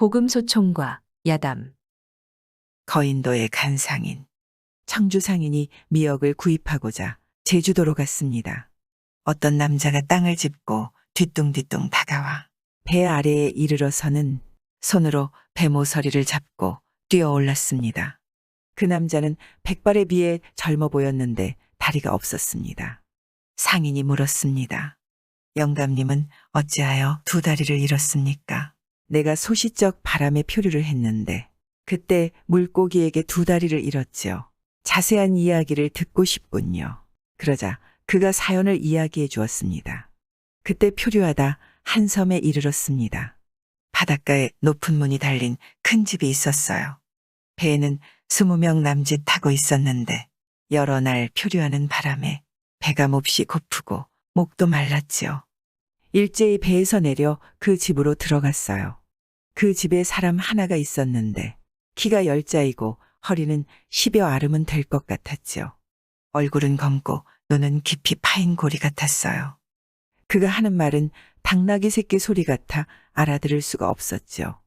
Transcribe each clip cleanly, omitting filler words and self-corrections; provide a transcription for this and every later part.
고금소총과 야담. 거인도의 간상인, 청주상인이 미역을 구입하고자 제주도로 갔습니다. 어떤 남자가 땅을 짚고 뒤뚱뒤뚱 다가와 배 아래에 이르러서는 손으로 배 모서리를 잡고 뛰어올랐습니다. 그 남자는 백발에 비해 젊어 보였는데 다리가 없었습니다. 상인이 물었습니다. 영감님은 어찌하여 두 다리를 잃었습니까? 내가 소시적 바람에 표류를 했는데 그때 물고기에게 두 다리를 잃었지요. 자세한 이야기를 듣고 싶군요. 그러자 그가 사연을 이야기해 주었습니다. 그때 표류하다 한 섬에 이르렀습니다. 바닷가에 높은 문이 달린 큰 집이 있었어요. 배에는 20명 남짓 타고 있었는데 여러 날 표류하는 바람에 배가 몹시 고프고 목도 말랐지요. 일제히 배에서 내려 그 집으로 들어갔어요. 그 집에 사람 하나가 있었는데 키가 10자이고 허리는 10여 아름은 될 것 같았지요. 얼굴은 검고 눈은 깊이 파인 고리 같았어요. 그가 하는 말은 당나귀 새끼 소리 같아 알아들을 수가 없었지요.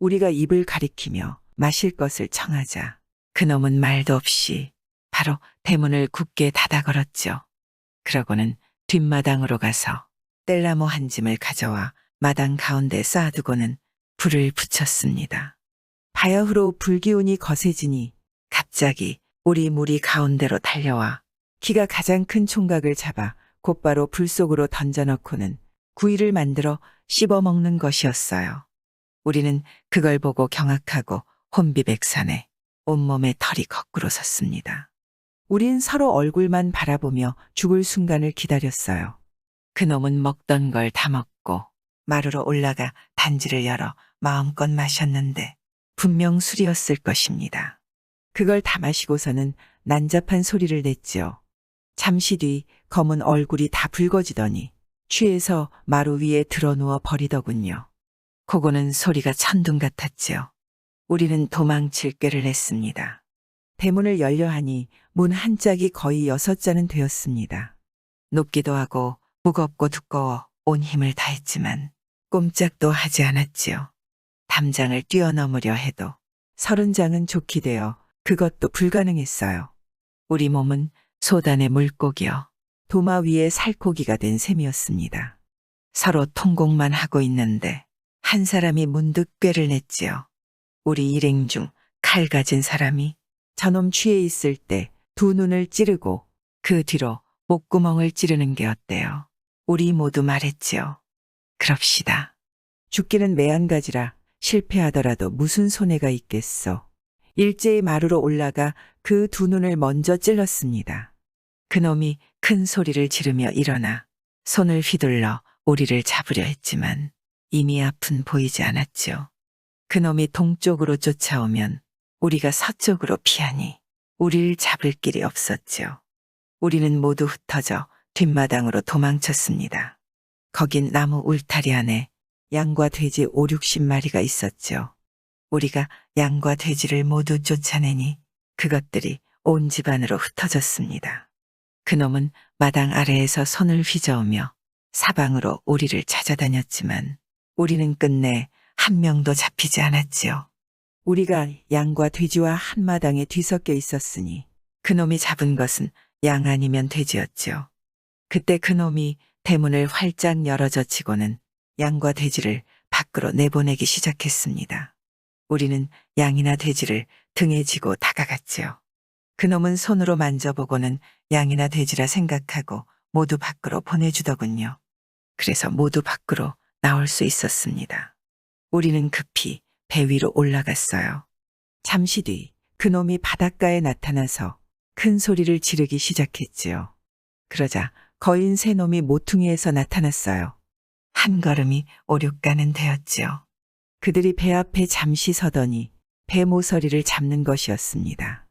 우리가 입을 가리키며 마실 것을 청하자 그놈은 말도 없이 바로 대문을 굳게 닫아 걸었죠. 그러고는 뒷마당으로 가서 뗄나무 한 짐을 가져와 마당 가운데 쌓아두고는 불을 붙였습니다. 바야흐로 불기운이 거세지니 갑자기 우리 무리 가운데로 달려와 키가 가장 큰 총각을 잡아 곧바로 불 속으로 던져넣고는 구이를 만들어 씹어먹는 것이었어요. 우리는 그걸 보고 경악하고 혼비백산에 온몸에 털이 거꾸로 섰습니다. 우린 서로 얼굴만 바라보며 죽을 순간을 기다렸어요. 그놈은 먹던 걸 다 먹고 마루로 올라가 단지를 열어 마음껏 마셨는데 분명 술이었을 것입니다. 그걸 다 마시고서는 난잡한 소리를 냈지요. 잠시 뒤 검은 얼굴이 다 붉어지더니 취해서 마루 위에 드러누워 버리더군요. 그거는 소리가 천둥 같았지요. 우리는 도망칠 꾀를 냈습니다. 대문을 열려하니 문 한 짝이 거의 6자는 되었습니다. 높기도 하고 무겁고 두꺼워 온 힘을 다했지만 꼼짝도 하지 않았지요. 담장을 뛰어넘으려 해도 30장은 좋게 되어 그것도 불가능했어요. 우리 몸은 소단의 물고기여 도마 위에 살코기가 된 셈이었습니다. 서로 통곡만 하고 있는데 한 사람이 문득 꾀를 냈지요. 우리 일행 중 칼 가진 사람이 저놈 취해 있을 때 두 눈을 찌르고 그 뒤로 목구멍을 찌르는 게 어때요? 우리 모두 말했지요. 그럽시다. 죽기는 매한가지라 실패하더라도 무슨 손해가 있겠소. 일제히 마루로 올라가 그 두 눈을 먼저 찔렀습니다. 그놈이 큰 소리를 지르며 일어나 손을 휘둘러 우리를 잡으려 했지만 이미 앞은 보이지 않았죠. 그놈이 동쪽으로 쫓아오면 우리가 서쪽으로 피하니 우리를 잡을 길이 없었죠. 우리는 모두 흩어져 뒷마당으로 도망쳤습니다. 거긴 나무 울타리 안에 양과 돼지 5, 60마리가 있었죠. 우리가 양과 돼지를 모두 쫓아내니 그것들이 온 집안으로 흩어졌습니다. 그놈은 마당 아래에서 손을 휘저으며 사방으로 우리를 찾아다녔지만 우리는 끝내 한 명도 잡히지 않았지요. 우리가 양과 돼지와 한마당에 뒤섞여 있었으니 그놈이 잡은 것은 양 아니면 돼지였지요. 그때 그놈이 대문을 활짝 열어젖히고는 양과 돼지를 밖으로 내보내기 시작했습니다. 우리는 양이나 돼지를 등에 지고 다가갔지요. 그놈은 손으로 만져보고는 양이나 돼지라 생각하고 모두 밖으로 보내주더군요. 그래서 모두 밖으로 나올 수 있었습니다. 우리는 급히 배 위로 올라갔어요. 잠시 뒤 그놈이 바닷가에 나타나서 큰 소리를 지르기 시작했지요. 그러자 거인 세 놈이 모퉁이에서 나타났어요. 한 걸음이 5, 6가는 되었지요. 그들이 배 앞에 잠시 서더니 배 모서리를 잡는 것이었습니다.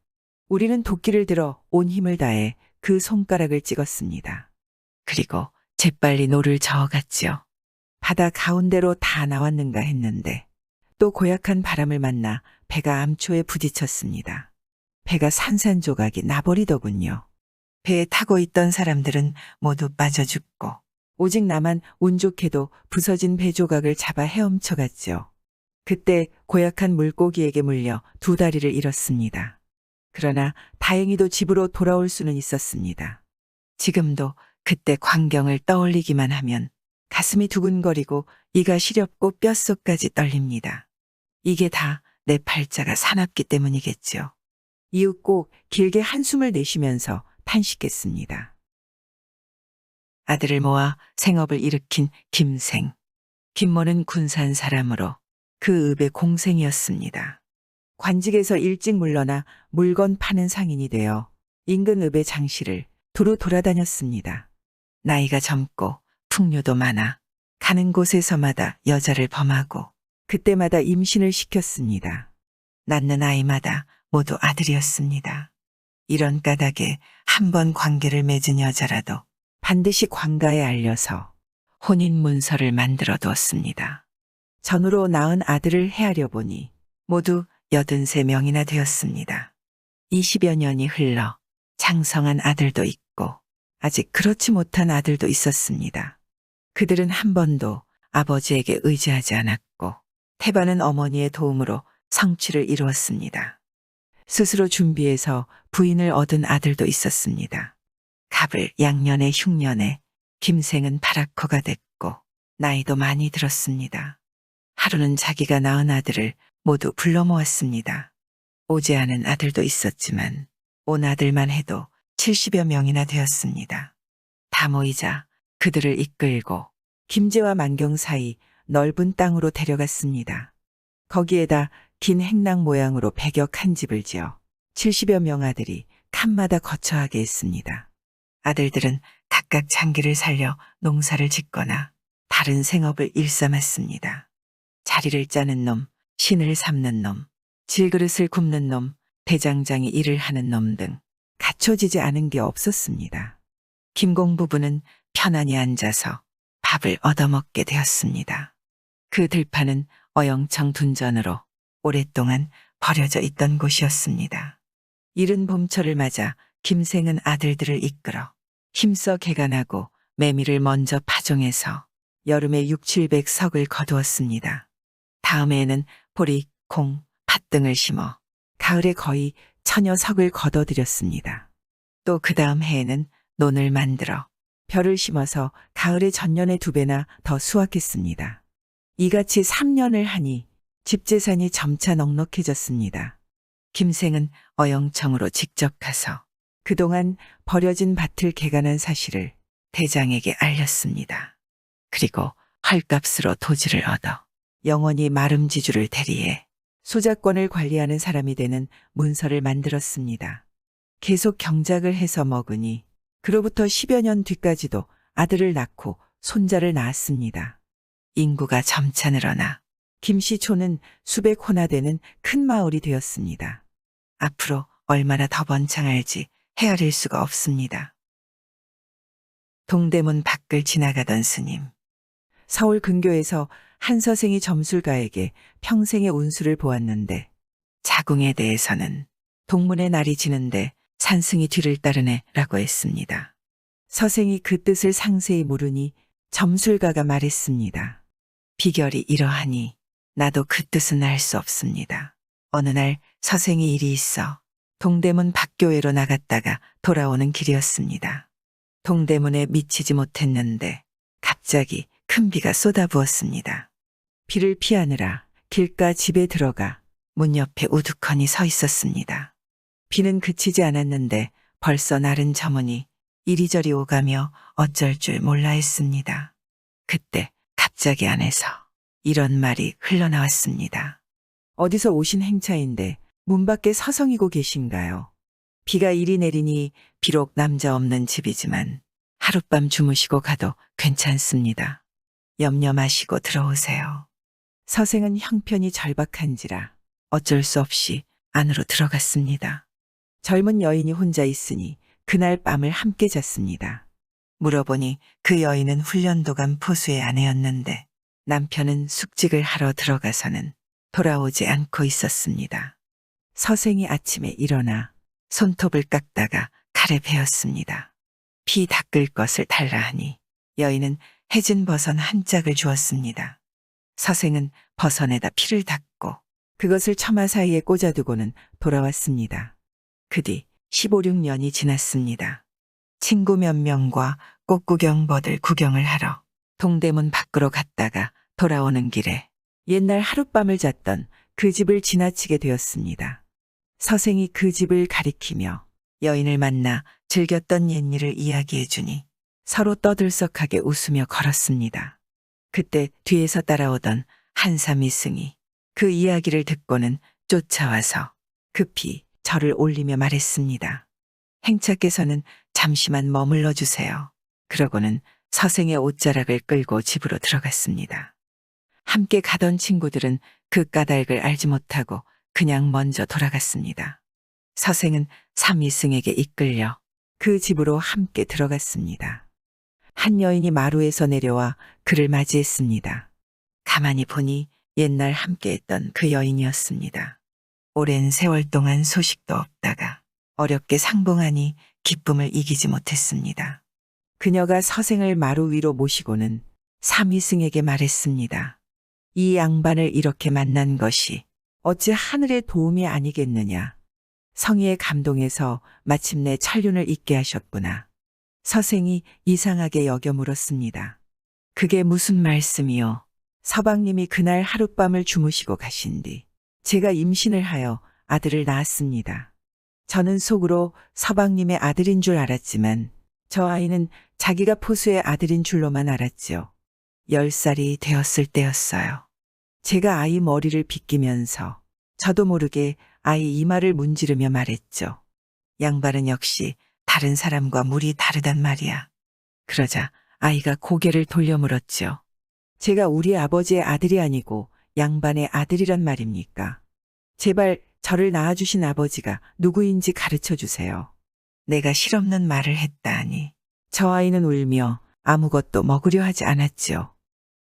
우리는 도끼를 들어 온 힘을 다해 그 손가락을 찍었습니다. 그리고 재빨리 노를 저어갔지요. 바다 가운데로 다 나왔는가 했는데 또 고약한 바람을 만나 배가 암초에 부딪혔습니다. 배가 산산조각이 나버리더군요. 배에 타고 있던 사람들은 모두 빠져 죽고 오직 나만 운 좋게도 부서진 배 조각을 잡아 헤엄쳐 갔죠. 그때 고약한 물고기에게 물려 두 다리를 잃었습니다. 그러나 다행히도 집으로 돌아올 수는 있었습니다. 지금도 그때 광경을 떠올리기만 하면 가슴이 두근거리고 이가 시렵고 뼛속까지 떨립니다. 이게 다 내 팔자가 사납기 때문이겠지요. 이윽고 길게 한숨을 내쉬면서 탄식했습니다. 아들을 모아 생업을 일으킨 김생. 김모는 군산 사람으로 그 읍의 공생이었습니다. 관직에서 일찍 물러나 물건 파는 상인이 되어 인근 읍의 장시를 두루 돌아다녔습니다. 나이가 젊고 풍류도 많아 가는 곳에서마다 여자를 범하고 그때마다 임신을 시켰습니다. 낳는 아이마다 모두 아들이었습니다. 이런 까닭에 한 번 관계를 맺은 여자라도 반드시 관가에 알려서 혼인 문서를 만들어 두었습니다. 전후로 낳은 아들을 헤아려 보니 모두 83명이나 되었습니다. 20여 년이 흘러 장성한 아들도 있고 아직 그렇지 못한 아들도 있었습니다. 그들은 한 번도 아버지에게 의지하지 않았고 태반은 어머니의 도움으로 성취를 이루었습니다. 스스로 준비해서 부인을 얻은 아들도 있었습니다. 갑을 양년에 흉년에 김생은 파라코가 됐고 나이도 많이 들었습니다. 하루는 자기가 낳은 아들을 모두 불러 모았습니다. 오지 않은 아들도 있었지만 온 아들만 해도 70여 명이나 되었습니다. 다 모이자 그들을 이끌고 김제와 만경 사이 넓은 땅으로 데려갔습니다. 거기에다 긴 행랑 모양으로 백역 한 집을 지어 70여 명 아들이 칸마다 거처하게 했습니다. 아들들은 각각 장기를 살려 농사를 짓거나 다른 생업을 일삼았습니다. 자리를 짜는 놈, 신을 삼는 놈, 질그릇을 굽는 놈, 대장장이 일을 하는 놈 등 갖춰지지 않은 게 없었습니다. 김공 부부는 편안히 앉아서 밥을 얻어먹게 되었습니다. 그 들판은 어영청 둔전으로 오랫동안 버려져 있던 곳이었습니다. 이른 봄철을 맞아 김생은 아들들을 이끌어 힘써 개간하고 매미를 먼저 파종해서 여름에 600~700석을 거두었습니다. 다음해에는 보리, 콩, 팥 등을 심어 가을에 거의 1000여 석을 거둬들였습니다. 또 그 다음 해에는 논을 만들어 벼를 심어서 가을에 전년의 2배나 더 수확했습니다. 이같이 3년을 하니 집재산이 점차 넉넉해졌습니다. 김생은 어영청으로 직접 가서 그동안 버려진 밭을 개간한 사실을 대장에게 알렸습니다. 그리고 헐값으로 토지를 얻어 영원히 마름지주를 대리해 소작권을 관리하는 사람이 되는 문서를 만들었습니다. 계속 경작을 해서 먹으니 그로부터 10여 년 뒤까지도 아들을 낳고 손자를 낳았습니다. 인구가 점차 늘어나 김씨촌은 수백 호나 되는 큰 마을이 되었습니다. 앞으로 얼마나 더 번창할지 헤아릴 수가 없습니다. 동대문 밖을 지나가던 스님. 서울 근교에서 한 서생이 점술가에게 평생의 운수를 보았는데 자궁에 대해서는 동문의 날이 지는데 산승이 뒤를 따르네 라고 했습니다. 서생이 그 뜻을 상세히 물으니 점술가가 말했습니다. 비결이 이러하니 나도 그 뜻은 알 수 없습니다. 어느 날 서생이 일이 있어 동대문 밖교회로 나갔다가 돌아오는 길이었습니다. 동대문에 미치지 못했는데 갑자기 큰 비가 쏟아부었습니다. 비를 피하느라 길가 집에 들어가 문 옆에 우두커니 서 있었습니다. 비는 그치지 않았는데 벌써 날은 저무니 이리저리 오가며 어쩔 줄 몰라 했습니다. 그때 갑자기 안에서 이런 말이 흘러나왔습니다. 어디서 오신 행차인데 문 밖에 서성이고 계신가요? 비가 이리 내리니 비록 남자 없는 집이지만 하룻밤 주무시고 가도 괜찮습니다. 염려 마시고 들어오세요. 서생은 형편이 절박한지라 어쩔 수 없이 안으로 들어갔습니다. 젊은 여인이 혼자 있으니 그날 밤을 함께 잤습니다. 물어보니 그 여인은 훈련도감 포수의 아내였는데 남편은 숙직을 하러 들어가서는 돌아오지 않고 있었습니다. 서생이 아침에 일어나 손톱을 깎다가 칼에 베었습니다. 피 닦을 것을 달라 하니 여인은 해진 버선 한 짝을 주었습니다. 서생은 버선에다 피를 닦고 그것을 처마 사이에 꽂아두고는 돌아왔습니다. 그 뒤 15, 16년이 지났습니다. 친구 몇 명과 꽃구경버들 구경을 하러 동대문 밖으로 갔다가 돌아오는 길에 옛날 하룻밤을 잤던 그 집을 지나치게 되었습니다. 서생이 그 집을 가리키며 여인을 만나 즐겼던 옛일을 이야기해 주니 서로 떠들썩하게 웃으며 걸었습니다. 그때 뒤에서 따라오던 한삼이승이 그 이야기를 듣고는 쫓아와서 급히 절을 올리며 말했습니다. 행차께서는 잠시만 머물러 주세요. 그러고는 서생의 옷자락을 끌고 집으로 들어갔습니다. 함께 가던 친구들은 그 까닭을 알지 못하고 그냥 먼저 돌아갔습니다. 서생은 삼이승에게 이끌려 그 집으로 함께 들어갔습니다. 한 여인이 마루에서 내려와 그를 맞이했습니다. 가만히 보니 옛날 함께했던 그 여인이었습니다. 오랜 세월 동안 소식도 없다가 어렵게 상봉하니 기쁨을 이기지 못했습니다. 그녀가 서생을 마루 위로 모시고는 삼이승에게 말했습니다. 이 양반을 이렇게 만난 것이 어찌 하늘의 도움이 아니겠느냐. 성의에 감동해서 마침내 천륜을 잊게 하셨구나. 서생이 이상하게 여겨 물었습니다. 그게 무슨 말씀이요? 서방님이 그날 하룻밤을 주무시고 가신 뒤 제가 임신을 하여 아들을 낳았습니다. 저는 속으로 서방님의 아들인 줄 알았지만 저 아이는 자기가 포수의 아들인 줄로만 알았지요. 10살이 되었을 때였어요. 제가 아이 머리를 빗기면서 저도 모르게 아이 이마를 문지르며 말했죠. 양반은 역시 다른 사람과 물이 다르단 말이야. 그러자 아이가 고개를 돌려 물었죠. 제가 우리 아버지의 아들이 아니고 양반의 아들이란 말입니까? 제발 저를 낳아주신 아버지가 누구인지 가르쳐 주세요. 내가 실없는 말을 했다하니 저 아이는 울며 아무것도 먹으려 하지 않았지요.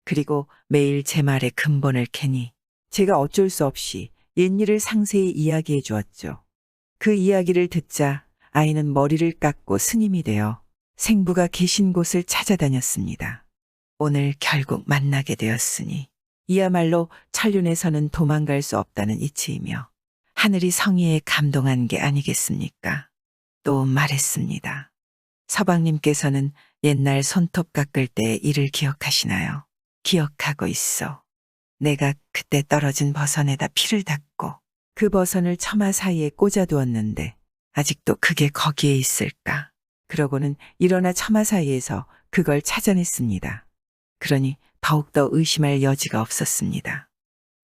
그리고 매일 제 말에 근본을 캐니 제가 어쩔 수 없이 옛일을 상세히 이야기해 주었죠. 그 이야기를 듣자 아이는 머리를 깎고 스님이 되어 생부가 계신 곳을 찾아다녔습니다. 오늘 결국 만나게 되었으니 이야말로 천륜에서는 도망갈 수 없다는 이치이며 하늘이 성의에 감동한 게 아니겠습니까? 또 말했습니다. 서방님께서는 옛날 손톱 깎을 때의 일을 기억하시나요? 기억하고 있어. 내가 그때 떨어진 버선에다 피를 닦고 그 버선을 처마 사이에 꽂아두었는데 아직도 그게 거기에 있을까? 그러고는 일어나 처마 사이에서 그걸 찾아냈습니다. 그러니 더욱더 의심할 여지가 없었습니다.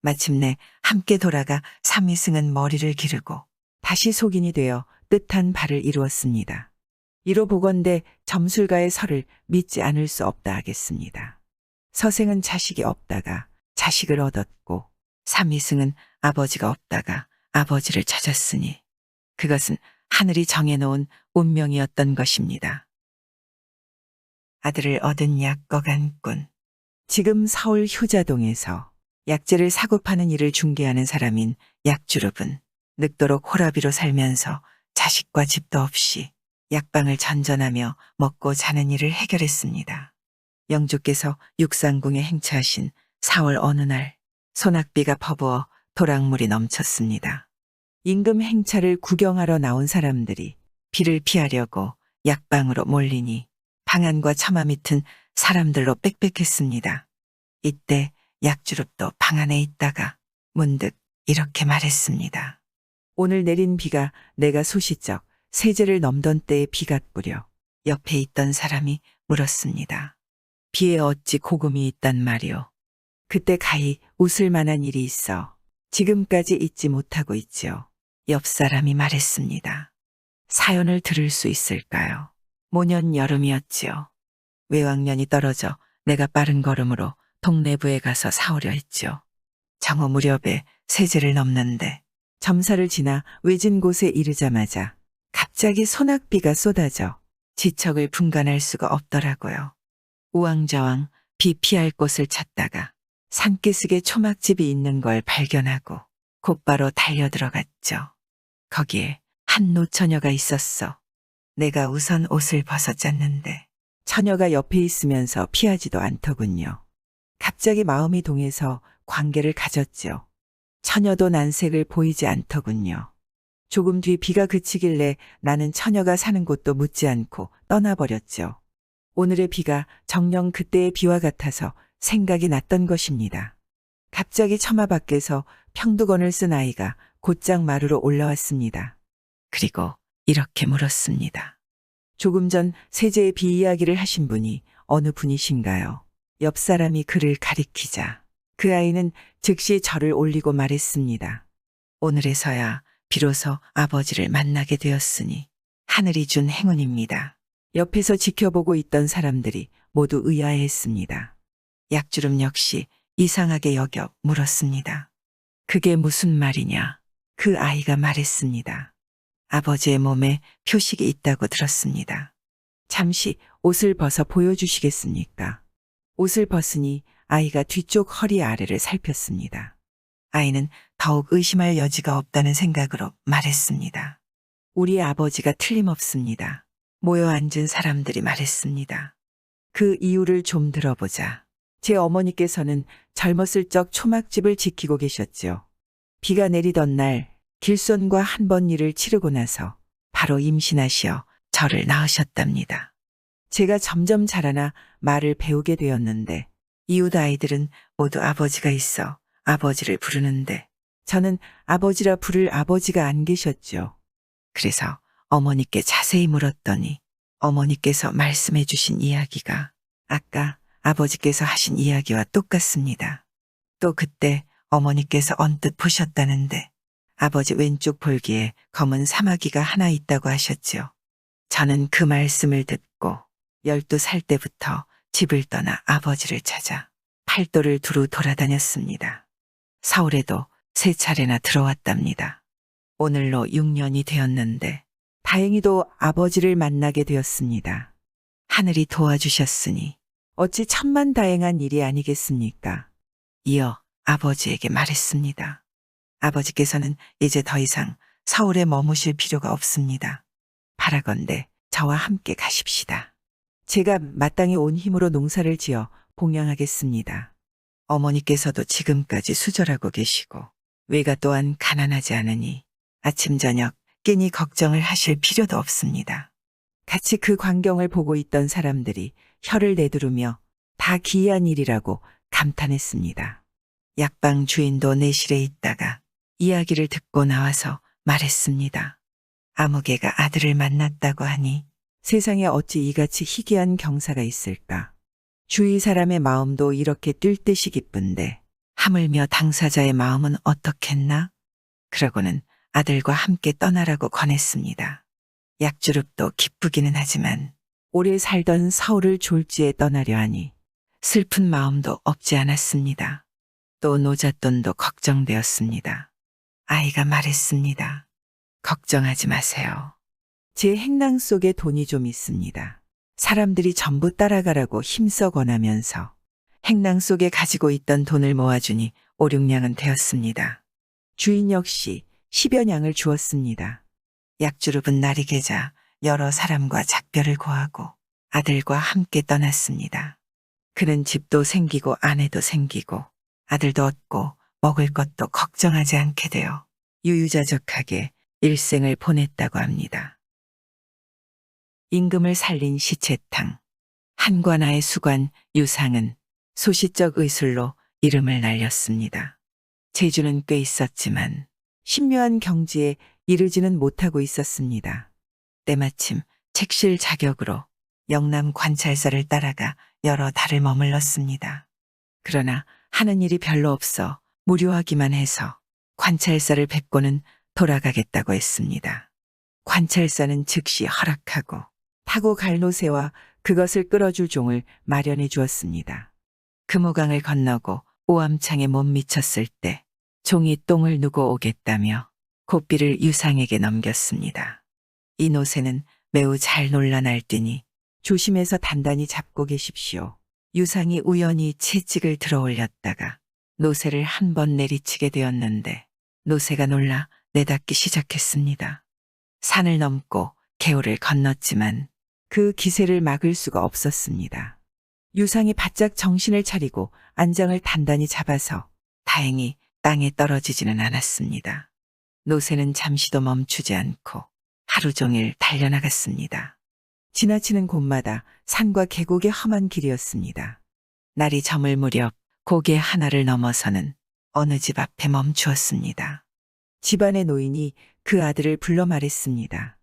마침내 함께 돌아가 삼이승은 머리를 기르고 다시 속인이 되어 뜻한 바를 이루었습니다. 이로 보건대 점술가의 설을 믿지 않을 수 없다 하겠습니다. 서생은 자식이 없다가 자식을 얻었고 삼이승은 아버지가 없다가 아버지를 찾았으니 그것은 하늘이 정해놓은 운명이었던 것입니다. 아들을 얻은 약거간 꾼. 지금 서울 효자동에서 약재를 사고 파는 일을 중개하는 사람인 약주룹은 늙도록 호라비로 살면서 자식과 집도 없이 약방을 전전하며 먹고 자는 일을 해결했습니다. 영주께서 육상궁에 행차하신 4월 어느 날 소낙비가 퍼부어 도랑물이 넘쳤습니다. 임금 행차를 구경하러 나온 사람들이 비를 피하려고 약방으로 몰리니 방 안과 처마 밑은 사람들로 빽빽했습니다. 이때 약주룹도 방 안에 있다가 문득 이렇게 말했습니다. 오늘 내린 비가 내가 소시적 세제를 넘던 때의 비 같구려. 옆에 있던 사람이 물었습니다. 비에 어찌 고금이 있단 말이오. 그때 가히 웃을 만한 일이 있어 지금까지 잊지 못하고 있지요. 옆 사람이 말했습니다. 사연을 들을 수 있을까요? 모년 여름이었지요. 외왕년이 떨어져 내가 빠른 걸음으로 동래부에 가서 사오려 했지요. 정오 무렵에 세제를 넘는데 점사를 지나 외진 곳에 이르자마자 갑자기 소낙비가 쏟아져 지척을 분간할 수가 없더라고요. 우왕좌왕 비 피할 곳을 찾다가 산기슭에 초막집이 있는 걸 발견하고 곧바로 달려들어갔죠. 거기에 한 노처녀가 있었어. 내가 우선 옷을 벗어 짰는데 처녀가 옆에 있으면서 피하지도 않더군요. 갑자기 마음이 동해서 관계를 가졌죠. 처녀도 난색을 보이지 않더군요. 조금 뒤 비가 그치길래 나는 처녀가 사는 곳도 묻지 않고 떠나버렸죠. 오늘의 비가 정녕 그때의 비와 같아서 생각이 났던 것입니다. 갑자기 처마 밖에서 평두건을 쓴 아이가 곧장 마루로 올라왔습니다. 그리고 이렇게 물었습니다. 조금 전 세제의 비 이야기를 하신 분이 어느 분이신가요? 옆 사람이 그를 가리키자 그 아이는 즉시 절을 올리고 말했습니다. 오늘에서야 비로소 아버지를 만나게 되었으니 하늘이 준 행운입니다. 옆에서 지켜보고 있던 사람들이 모두 의아해했습니다. 약주름 역시 이상하게 여겨 물었습니다. 그게 무슨 말이냐? 그 아이가 말했습니다. 아버지의 몸에 표식이 있다고 들었습니다. 잠시 옷을 벗어 보여주시겠습니까? 옷을 벗으니 아이가 뒤쪽 허리 아래를 살폈습니다. 아이는 더욱 의심할 여지가 없다는 생각으로 말했습니다. 우리 아버지가 틀림없습니다. 모여 앉은 사람들이 말했습니다. 그 이유를 좀 들어보자. 제 어머니께서는 젊었을 적 초막집을 지키고 계셨죠. 비가 내리던 날 길손과 한 번 일을 치르고 나서 바로 임신하시어 저를 낳으셨답니다. 제가 점점 자라나 말을 배우게 되었는데 이웃 아이들은 모두 아버지가 있어 아버지를 부르는데 저는 아버지라 부를 아버지가 안 계셨죠. 그래서 어머니께 자세히 물었더니 어머니께서 말씀해 주신 이야기가 아까 아버지께서 하신 이야기와 똑같습니다. 또 그때 어머니께서 언뜻 보셨다는데 아버지 왼쪽 볼기에 검은 사마귀가 하나 있다고 하셨지요. 저는 그 말씀을 듣고 12살 때부터 집을 떠나 아버지를 찾아 팔도를 두루 돌아다녔습니다. 서울에도 3차례나 들어왔답니다. 오늘로 6년이 되었는데 다행히도 아버지를 만나게 되었습니다. 하늘이 도와주셨으니 어찌 천만다행한 일이 아니겠습니까? 이어 아버지에게 말했습니다. 아버지께서는 이제 더 이상 서울에 머무실 필요가 없습니다. 바라건대 저와 함께 가십시다. 제가 마땅히 온 힘으로 농사를 지어 봉양하겠습니다. 어머니께서도 지금까지 수절하고 계시고 외가 또한 가난하지 않으니 아침 저녁 끼니 걱정을 하실 필요도 없습니다. 같이 그 광경을 보고 있던 사람들이 혀를 내두르며 다 기이한 일이라고 감탄했습니다. 약방 주인도 내실에 있다가 이야기를 듣고 나와서 말했습니다. 아무개가 아들을 만났다고 하니 세상에 어찌 이같이 희귀한 경사가 있을까. 주위 사람의 마음도 이렇게 뛸 듯이 기쁜데 하물며 당사자의 마음은 어떻겠나? 그러고는 아들과 함께 떠나라고 권했습니다. 약주릅도 기쁘기는 하지만 오래 살던 서울을 졸지에 떠나려 하니 슬픈 마음도 없지 않았습니다. 또 노잣돈도 걱정되었습니다. 아이가 말했습니다. 걱정하지 마세요. 제 행囊속에 돈이 좀 있습니다. 사람들이 전부 따라가라고 힘써 권하면서 행囊 속에 가지고 있던 돈을 모아주니 5, 6냥은 되었습니다. 주인 역시 10여 냥을 주었습니다. 약주릅은 날이 개자 여러 사람과 작별을 고하고 아들과 함께 떠났습니다. 그는 집도 생기고 아내도 생기고 아들도 얻고 먹을 것도 걱정하지 않게 되어 유유자적하게 일생을 보냈다고 합니다. 임금을 살린 시체탕. 한관아의 수관 유상은 소시적 의술로 이름을 날렸습니다. 재주는 꽤 있었지만 신묘한 경지에 이르지는 못하고 있었습니다. 때마침 책실 자격으로 영남 관찰사를 따라가 여러 달을 머물렀습니다. 그러나 하는 일이 별로 없어 무료하기만 해서 관찰사를 뵙고는 돌아가겠다고 했습니다. 관찰사는 즉시 허락하고 타고 갈 노새와 그것을 끌어줄 종을 마련해 주었습니다. 금호강을 건너고 오암창에 못 미쳤을 때 종이 똥을 누고 오겠다며 고삐를 유상에게 넘겼습니다. 이 노새는 매우 잘 놀라 날뛰니 조심해서 단단히 잡고 계십시오. 유상이 우연히 채찍을 들어 올렸다가 노새를 한 번 내리치게 되었는데 노새가 놀라 내닫기 시작했습니다. 산을 넘고 개울을 건넜지만 그 기세를 막을 수가 없었습니다. 유상이 바짝 정신을 차리고 안장을 단단히 잡아서 다행히 땅에 떨어지지는 않았습니다. 노새는 잠시도 멈추지 않고 하루 종일 달려나갔습니다. 지나치는 곳마다 산과 계곡의 험한 길이었습니다. 날이 저물 무렵 고개 하나를 넘어서는 어느 집 앞에 멈추었습니다. 집안의 노인이 그 아들을 불러 말했습니다.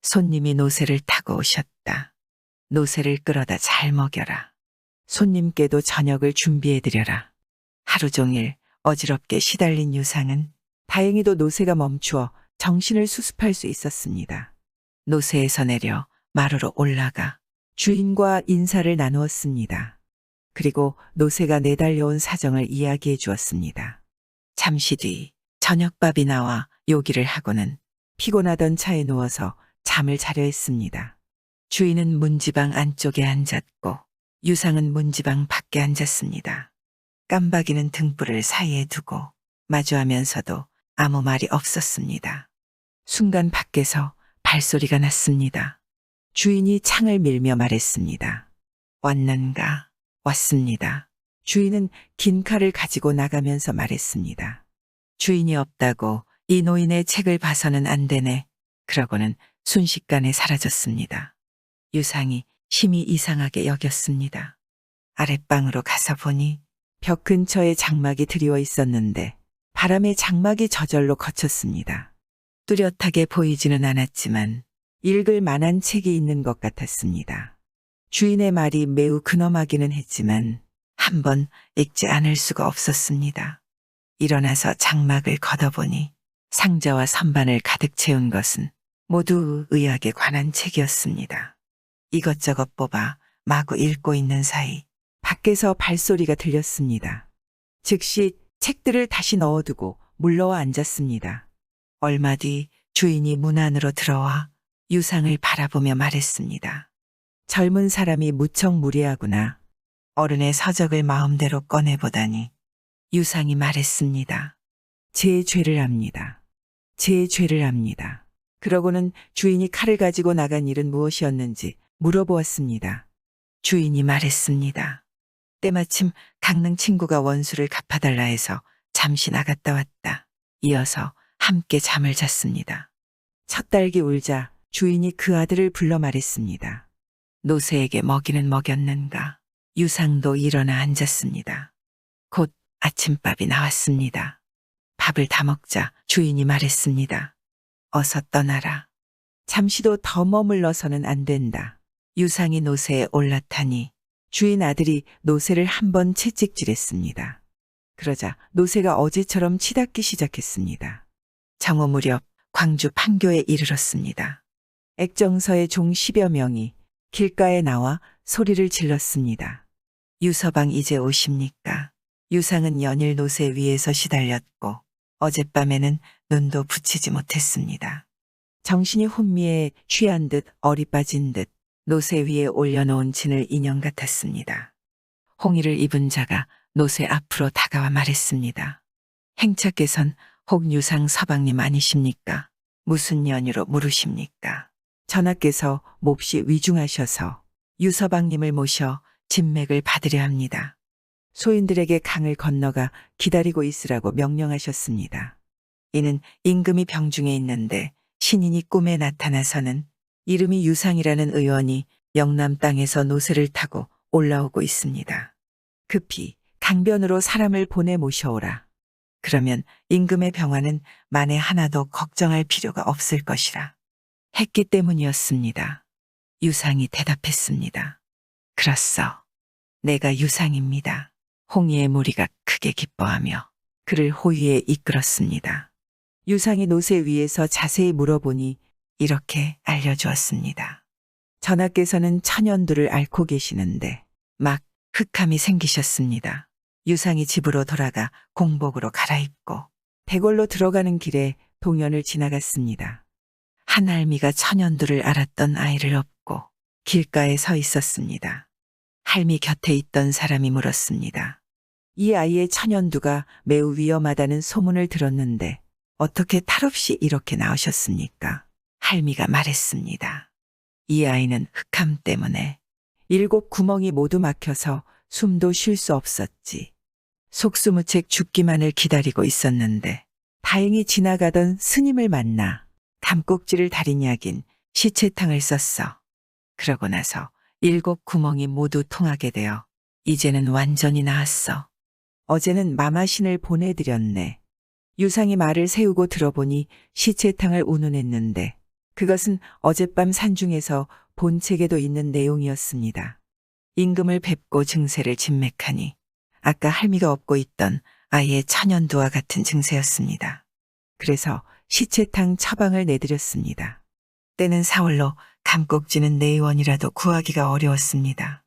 손님이 노새를 타고 오셨다. 노새를 끌어다 잘 먹여라. 손님께도 저녁을 준비해드려라. 하루 종일 어지럽게 시달린 유상은 다행히도 노새가 멈추어 정신을 수습할 수 있었습니다. 노새에서 내려 마루로 올라가 주인과 인사를 나누었습니다. 그리고 노새가 내달려온 사정을 이야기해 주었습니다. 잠시 뒤 저녁밥이 나와 요기를 하고는 피곤하던 차에 누워서 잠을 자려 했습니다. 주인은 문지방 안쪽에 앉았고 유상은 문지방 밖에 앉았습니다. 깜박이는 등불을 사이에 두고 마주하면서도 아무 말이 없었습니다. 순간 밖에서 발소리가 났습니다. 주인이 창을 밀며 말했습니다. 왔는가? 왔습니다. 주인은 긴 칼을 가지고 나가면서 말했습니다. 주인이 없다고 이 노인의 책을 봐서는 안 되네. 그러고는 순식간에 사라졌습니다. 유상이 심히 이상하게 여겼습니다. 아랫방으로 가서 보니 벽 근처에 장막이 드리워 있었는데 바람에 장막이 저절로 걷혔습니다. 뚜렷하게 보이지는 않았지만 읽을 만한 책이 있는 것 같았습니다. 주인의 말이 매우 근엄하기는 했지만 한번 읽지 않을 수가 없었습니다. 일어나서 장막을 걷어보니 상자와 선반을 가득 채운 것은 모두 의학에 관한 책이었습니다. 이것저것 뽑아 마구 읽고 있는 사이 밖에서 발소리가 들렸습니다. 즉시 책들을 다시 넣어두고 물러와 앉았습니다. 얼마 뒤 주인이 문 안으로 들어와 유상을 바라보며 말했습니다. 젊은 사람이 무척 무례하구나. 어른의 서적을 마음대로 꺼내보다니. 유상이 말했습니다. 제 죄를 압니다. 제 죄를 압니다. 그러고는 주인이 칼을 가지고 나간 일은 무엇이었는지 물어보았습니다. 주인이 말했습니다. 때마침 강릉 친구가 원수를 갚아달라 해서 잠시 나갔다 왔다. 이어서 함께 잠을 잤습니다. 첫 딸기 울자 주인이 그 아들을 불러 말했습니다. 노새에게 먹이는 먹였는가? 유상도 일어나 앉았습니다. 곧 아침밥이 나왔습니다. 밥을 다 먹자 주인이 말했습니다. 어서 떠나라. 잠시도 더 머물러서는 안 된다. 유상이 노새에 올라타니 주인 아들이 노새를 한번 채찍질했습니다. 그러자 노새가 어제처럼 치닫기 시작했습니다. 정오 무렵 광주 판교에 이르렀습니다. 액정서의 종 10여 명이 길가에 나와 소리를 질렀습니다. 유서방 이제 오십니까? 유상은 연일 노새 위에서 시달렸고 어젯밤에는 눈도 붙이지 못했습니다. 정신이 혼미해 취한 듯 어리 빠진 듯 노새 위에 올려놓은 진을 인형 같았습니다. 홍의를 입은 자가 노새 앞으로 다가와 말했습니다. 행차께선 혹 유상 서방님 아니십니까? 무슨 연유로 물으십니까? 전하께서 몹시 위중하셔서 유서방님을 모셔 진맥을 받으려 합니다. 소인들에게 강을 건너가 기다리고 있으라고 명령하셨습니다. 이는 임금이 병중에 있는데 신인이 꿈에 나타나서는 이름이 유상이라는 의원이 영남 땅에서 노새를 타고 올라오고 있습니다. 급히 강변으로 사람을 보내 모셔오라. 그러면 임금의 병화는 만에 하나도 걱정할 필요가 없을 것이라 했기 때문이었습니다. 유상이 대답했습니다. 그렇소. 내가 유상입니다. 홍의의 무리가 크게 기뻐하며 그를 호위에 이끌었습니다. 유상이 노새 위에서 자세히 물어보니 이렇게 알려주었습니다. 전하께서는 천연두를 앓고 계시는데 막 흑함이 생기셨습니다. 유상이 집으로 돌아가 공복으로 갈아입고 대궐로 들어가는 길에 동현을 지나갔습니다. 한 할미가 천연두를 앓았던 아이를 업고 길가에 서 있었습니다. 할미 곁에 있던 사람이 물었습니다. 이 아이의 천연두가 매우 위험하다는 소문을 들었는데 어떻게 탈없이 이렇게 나오셨습니까? 할미가 말했습니다. 이 아이는 흑함 때문에 7 구멍이 모두 막혀서 숨도 쉴 수 없었지. 속수무책 죽기만을 기다리고 있었는데 다행히 지나가던 스님을 만나 담꼭지를 달인 약인 시체탕을 썼어. 그러고 나서 7 구멍이 모두 통하게 되어 이제는 완전히 나았어. 어제는 마마신을 보내드렸네. 유상이 말을 세우고 들어보니 시체탕을 운운했는데 그것은 어젯밤 산중에서 본 책에도 있는 내용이었습니다. 임금을 뵙고 증세를 진맥하니 아까 할미가 업고 있던 아이의 천연두와 같은 증세였습니다. 그래서 시체탕 처방을 내드렸습니다. 때는 4월로 감꼭지는 내의원이라도 구하기가 어려웠습니다.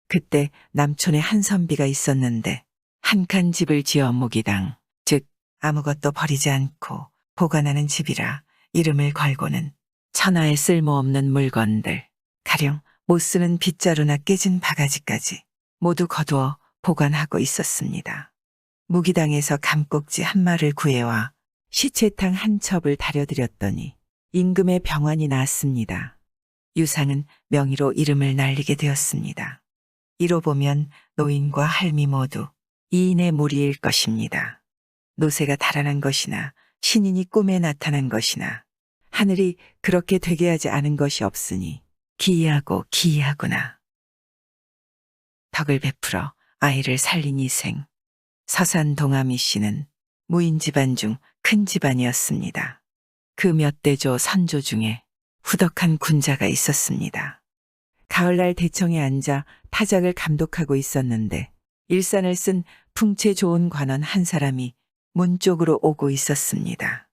그때 남촌에 한 선비가 있었는데 한 칸 집을 지어 무기당, 즉 아무것도 버리지 않고 보관하는 집이라 이름을 걸고는 천하에 쓸모없는 물건들, 가령 못 쓰는 빗자루나 깨진 바가지까지 모두 거두어 보관하고 있었습니다. 무기당에서 감꼭지 한 마를 구해와 시체탕 한 첩을 다려드렸더니 임금의 병환이 나았습니다. 유상은 명의로 이름을 날리게 되었습니다. 이로 보면 노인과 할미 모두 이인의 무리일 것입니다. 노새가 달아난 것이나 신인이 꿈에 나타난 것이나 하늘이 그렇게 되게 하지 않은 것이 없으니 기이하고 기이하구나. 덕을 베풀어 아이를 살린 이생. 서산 동아미 씨는 무인 집안 중 큰 집안이었습니다. 그 몇 대조 선조 중에 후덕한 군자가 있었습니다. 가을날 대청에 앉아 타작을 감독하고 있었는데 일산을 쓴 풍채 좋은 관원 한 사람이 문 쪽으로 오고 있었습니다.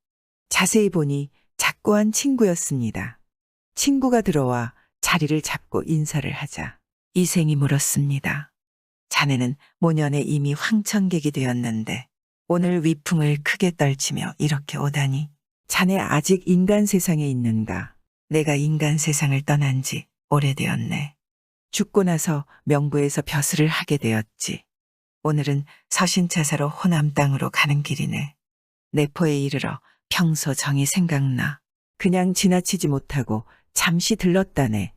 자세히 보니 작고한 친구였습니다. 친구가 들어와 자리를 잡고 인사를 하자 이생이 물었습니다. 자네는 모년에 이미 황천객이 되었는데 오늘 위풍을 크게 떨치며 이렇게 오다니 자네 아직 인간 세상에 있는가? 내가 인간 세상을 떠난 지 오래되었네. 죽고 나서 명부에서 벼슬을 하게 되었지. 오늘은 서신차사로 호남 땅으로 가는 길이네. 내포에 이르러 평소 정이 생각나. 그냥 지나치지 못하고 잠시 들렀다네.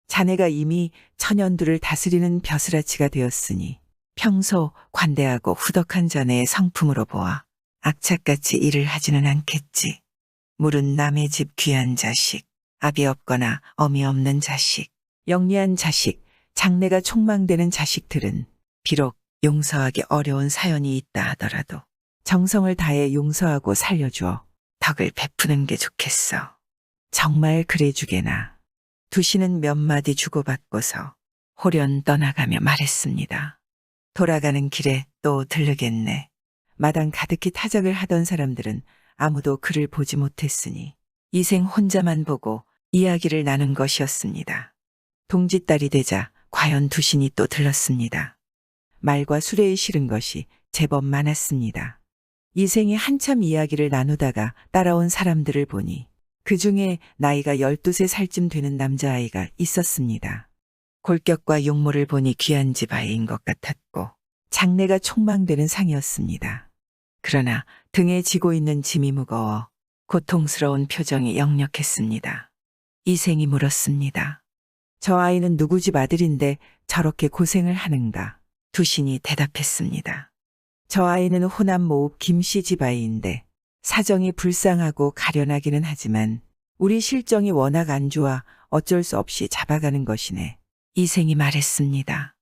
자네가 이미 천연두를 다스리는 벼슬아치가 되었으니 평소 관대하고 후덕한 자네의 성품으로 보아 악착같이 일을 하지는 않겠지. 물은 남의 집 귀한 자식, 압이 없거나 엄이 없는 자식, 영리한 자식, 장래가 촉망되는 자식들은 비록 용서하기 어려운 사연이 있다 하더라도 정성을 다해 용서하고 살려주어 덕을 베푸는 게 좋겠어. 정말 그래 주게나. 두시는 몇 마디 주고받고서 홀연 떠나가며 말했습니다. 돌아가는 길에 또 들르겠네. 마당 가득히 타작을 하던 사람들은 아무도 그를 보지 못했으니 이생 혼자만 보고 이야기를 나눈 것이었습니다. 동짓달이 되자 과연 두신이 또 들렀습니다. 말과 수레에 실은 것이 제법 많았습니다. 이생이 한참 이야기를 나누다가 따라온 사람들을 보니 그 중에 나이가 12세 살쯤 되는 남자아이가 있었습니다. 골격과 용모를 보니 귀한 집 아이인 것 같았고 장래가 촉망되는 상이었습니다. 그러나 등에 지고 있는 짐이 무거워 고통스러운 표정이 역력했습니다. 이생이 물었습니다. 저 아이는 누구 집 아들인데 저렇게 고생을 하는가? 두신이 대답했습니다. 저 아이는 호남 모읍 김씨 집 아이인데 사정이 불쌍하고 가련하기는 하지만 우리 실정이 워낙 안 좋아 어쩔 수 없이 잡아가는 것이네. 이생이 말했습니다.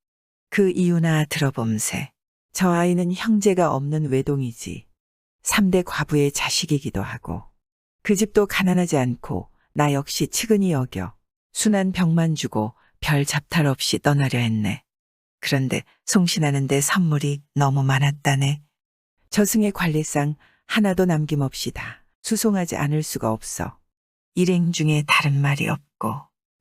그 이유나 들어봄새. 저 아이는 형제가 없는 외동이지 3대 과부의 자식이기도 하고 그 집도 가난하지 않고 나 역시 측은히 여겨 순한 병만 주고 별 잡탈 없이 떠나려 했네. 그런데 송신하는데 선물이 너무 많았다네. 저승의 관례상 하나도 남김없이 다 수송하지 않을 수가 없어. 일행 중에 다른 말이 없고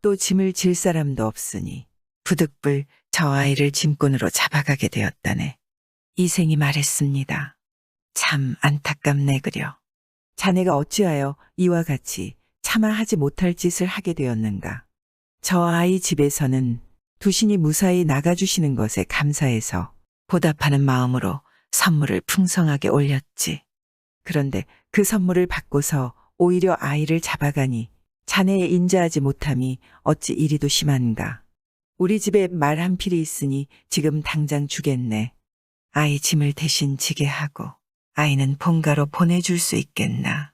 또 짐을 질 사람도 없으니 부득불 저 아이를 짐꾼으로 잡아가게 되었다네. 이생이 말했습니다. 참 안타깝네 그려. 자네가 어찌하여 이와 같이 차마 하지 못할 짓을 하게 되었는가. 저 아이 집에서는 두신이 무사히 나가주시는 것에 감사해서 보답하는 마음으로 선물을 풍성하게 올렸지. 그런데 그 선물을 받고서 오히려 아이를 잡아가니 자네의 인자하지 못함이 어찌 이리도 심한가. 우리 집에 말 한 필이 있으니 지금 당장 주겠네. 아이 짐을 대신 지게 하고 아이는 본가로 보내줄 수 있겠나.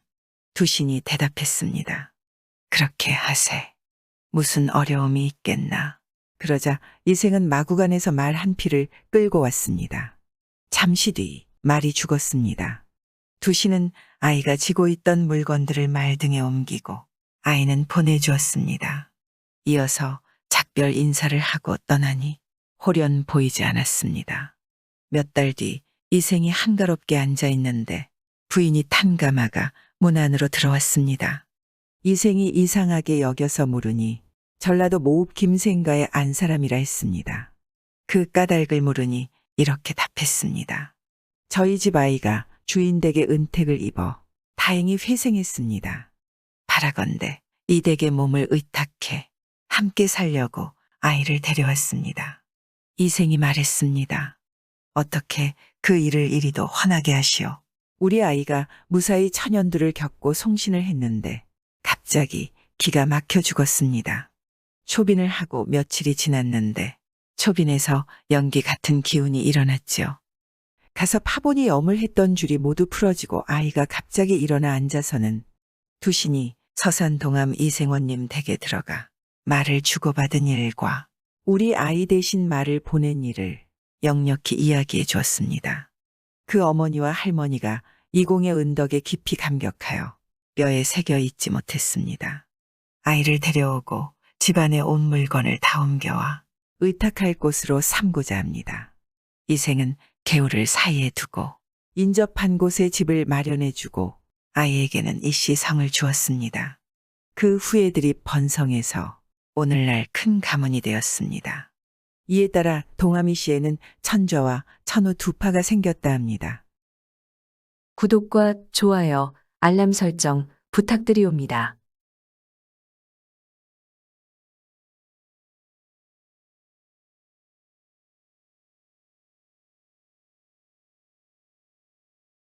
두신이 대답했습니다. 그렇게 하세. 무슨 어려움이 있겠나. 그러자 이생은 마구간에서 말 한 필을 끌고 왔습니다. 잠시 뒤 말이 죽었습니다. 두신은 아이가 지고 있던 물건들을 말 등에 옮기고 아이는 보내주었습니다. 이어서 작별 인사를 하고 떠나니 홀연 보이지 않았습니다. 몇 달 뒤 이생이 한가롭게 앉아 있는데 부인이 탄감하가 문 안으로 들어왔습니다. 이생이 이상하게 여겨서 물으니 전라도 모읍 김생가의 안 사람이라 했습니다. 그 까닭을 물으니 이렇게 답했습니다. 저희 집 아이가 주인 댁에 은택을 입어 다행히 회생했습니다. 바라건대 이 댁의 몸을 의탁해 함께 살려고 아이를 데려왔습니다. 이생이 말했습니다. 어떻게 그 일을 이리도 훤하게 하시오. 우리 아이가 무사히 천연두를 겪고 송신을 했는데 갑자기 기가 막혀 죽었습니다. 초빈을 하고 며칠이 지났는데 초빈에서 연기 같은 기운이 일어났지요. 가서 파본이 어물했던 줄이 모두 풀어지고 아이가 갑자기 일어나 앉아서는 두신이 서산동암 이생원님 댁에 들어가 말을 주고받은 일과 우리 아이 대신 말을 보낸 일을 역력히 이야기해 주었습니다. 그 어머니와 할머니가 이공의 은덕에 깊이 감격하여 뼈에 새겨 있지 못했습니다. 아이를 데려오고 집안의 온 물건을 다 옮겨와 의탁할 곳으로 삼고자 합니다. 이생은 개울을 사이에 두고 인접한 곳에 집을 마련해 주고 아이에게는 일시 성을 주었습니다. 그 후예들이 번성해서 오늘날 큰 가문이 되었습니다. 이에 따라 동아미 씨에는 천좌와 천우 두 파가 생겼다 합니다. 구독과 좋아요, 알람 설정 부탁드리옵니다.